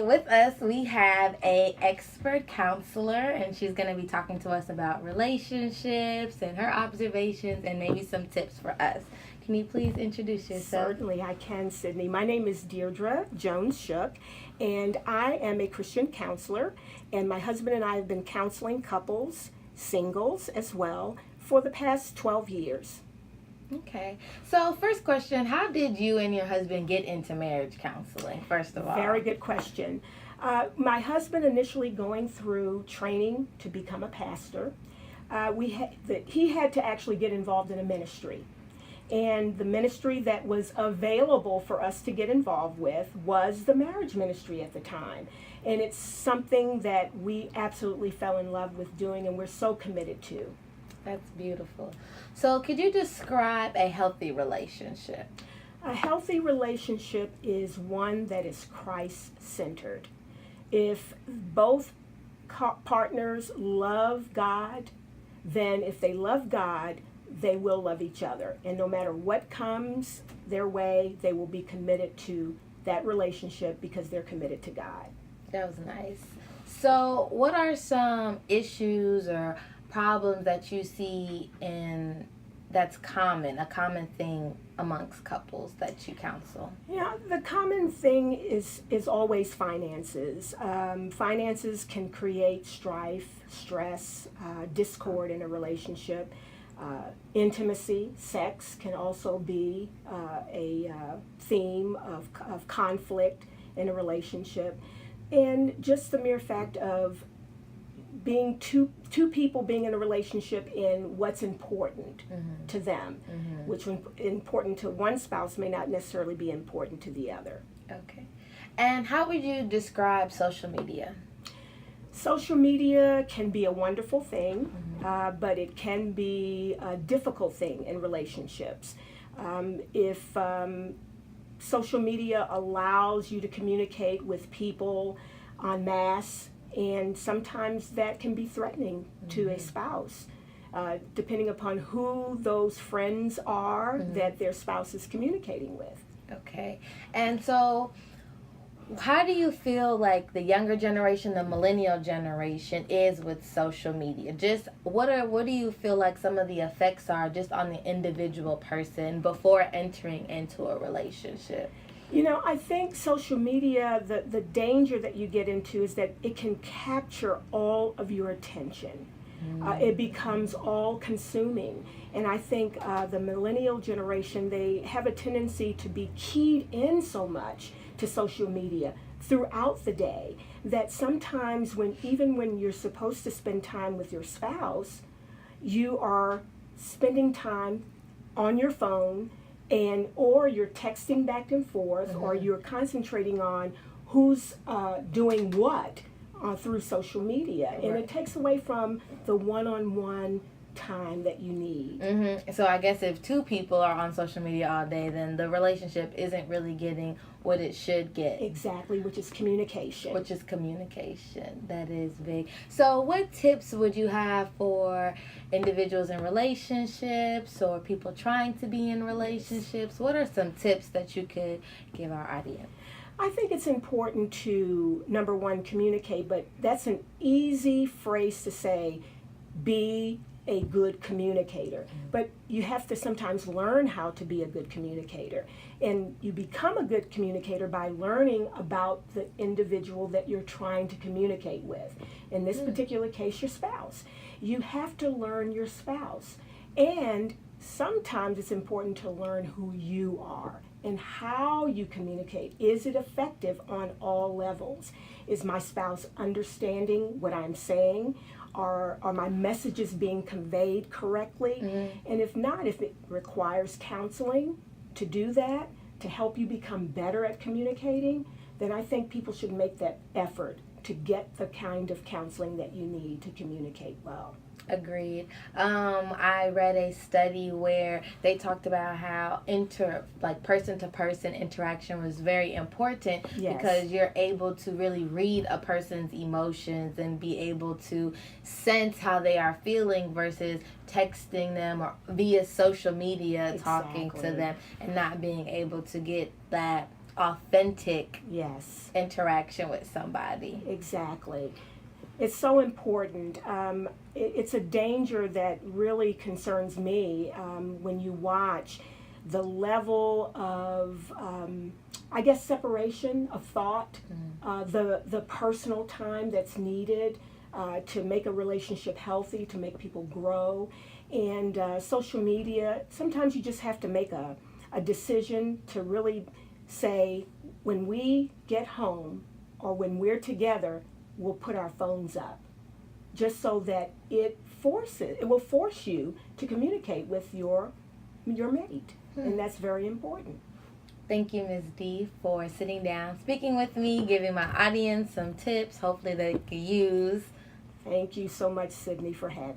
With us, we have a expert counselor, and she's going to be talking to us about relationships and her observations and maybe some tips for us. Can you please introduce yourself? Certainly, I can, Sydney. My name is Deirdre Jones Shook, and I am a Christian counselor. And my husband and I have been counseling couples, singles as well, for the past 12 years. Okay. So, first question, how did you and your husband get into marriage counseling, first of all? Very good question. My husband initially going through training to become a pastor, he had to actually get involved in a ministry. And the ministry that was available for us to get involved with was the marriage ministry at the time. And it's something that we absolutely fell in love with doing and we're so committed to. That's beautiful. So, could you describe a healthy relationship? A healthy relationship is one that is Christ-centered. If both partners love God, then if they love God, they will love each other. And no matter what comes their way, they will be committed to that relationship because they're committed to God. That was nice. So, what are some issues or problems that you see that's a common thing amongst couples that you counsel? Yeah, the common thing is always finances. Finances can create strife, stress, discord in a relationship. Intimacy, sex can also be a theme of conflict in a relationship. And just the mere fact of being two people being in a relationship in what's important to them, which when important to one spouse may not necessarily be important to the other. Okay. And how would you describe social media? Social media can be a wonderful thing, but it can be a difficult thing in relationships. If social media allows you to communicate with people en masse, and sometimes that can be threatening to a spouse, depending upon who those friends are that their spouse is communicating with. Okay. And so, how do you feel like the younger generation, the millennial generation, is with social media? Just what do you feel like some of the effects are just on the individual person before entering into a relationship? You know, I think social media, the danger that you get into is that it can capture all of your attention. It becomes all consuming. And I think the millennial generation, they have a tendency to be keyed in so much to social media throughout the day that sometimes even when you're supposed to spend time with your spouse, you are spending time on your phone or you're texting back and forth, or you're concentrating on who's doing what through social media, and it takes away from the one-on-one time that you need. So I guess if two people are on social media all day, then the relationship isn't really getting what it should get. Exactly, which is communication. That is big. So what tips would you have for individuals in relationships or people trying to be in relationships? What are some tips that you could give our audience? I think it's important to, number one, communicate, but that's an easy phrase to say, be a good communicator. But you have to sometimes learn how to be a good communicator. And you become a good communicator by learning about the individual that you're trying to communicate with. In this particular case, your spouse. You have to learn your spouse. And sometimes it's important to learn who you are and how you communicate. Is it effective on all levels? Is my spouse understanding what I'm saying? Are my messages being conveyed correctly? And if not, if it requires counseling to do that, to help you become better at communicating, then I think people should make that effort to get the kind of counseling that you need to communicate well. Agreed. I read a study where they talked about how person-to-person interaction was very important because you're able to really read a person's emotions and be able to sense how they are feeling versus texting them or via social media talking to them and not being able to get that authentic Yes. interaction with somebody. Exactly. It's so important. It's a danger that really concerns me when you watch the level of, I guess, separation of thought, the personal time that's needed to make a relationship healthy, to make people grow. And social media, sometimes you just have to make a decision to really say, when we get home or when we're together, we'll put our phones up, just so that it will force you to communicate with your mate. And that's very important. Thank you, Ms. D, for sitting down, speaking with me, giving my audience some tips, hopefully they can use. Thank you so much, Sydney, for having me.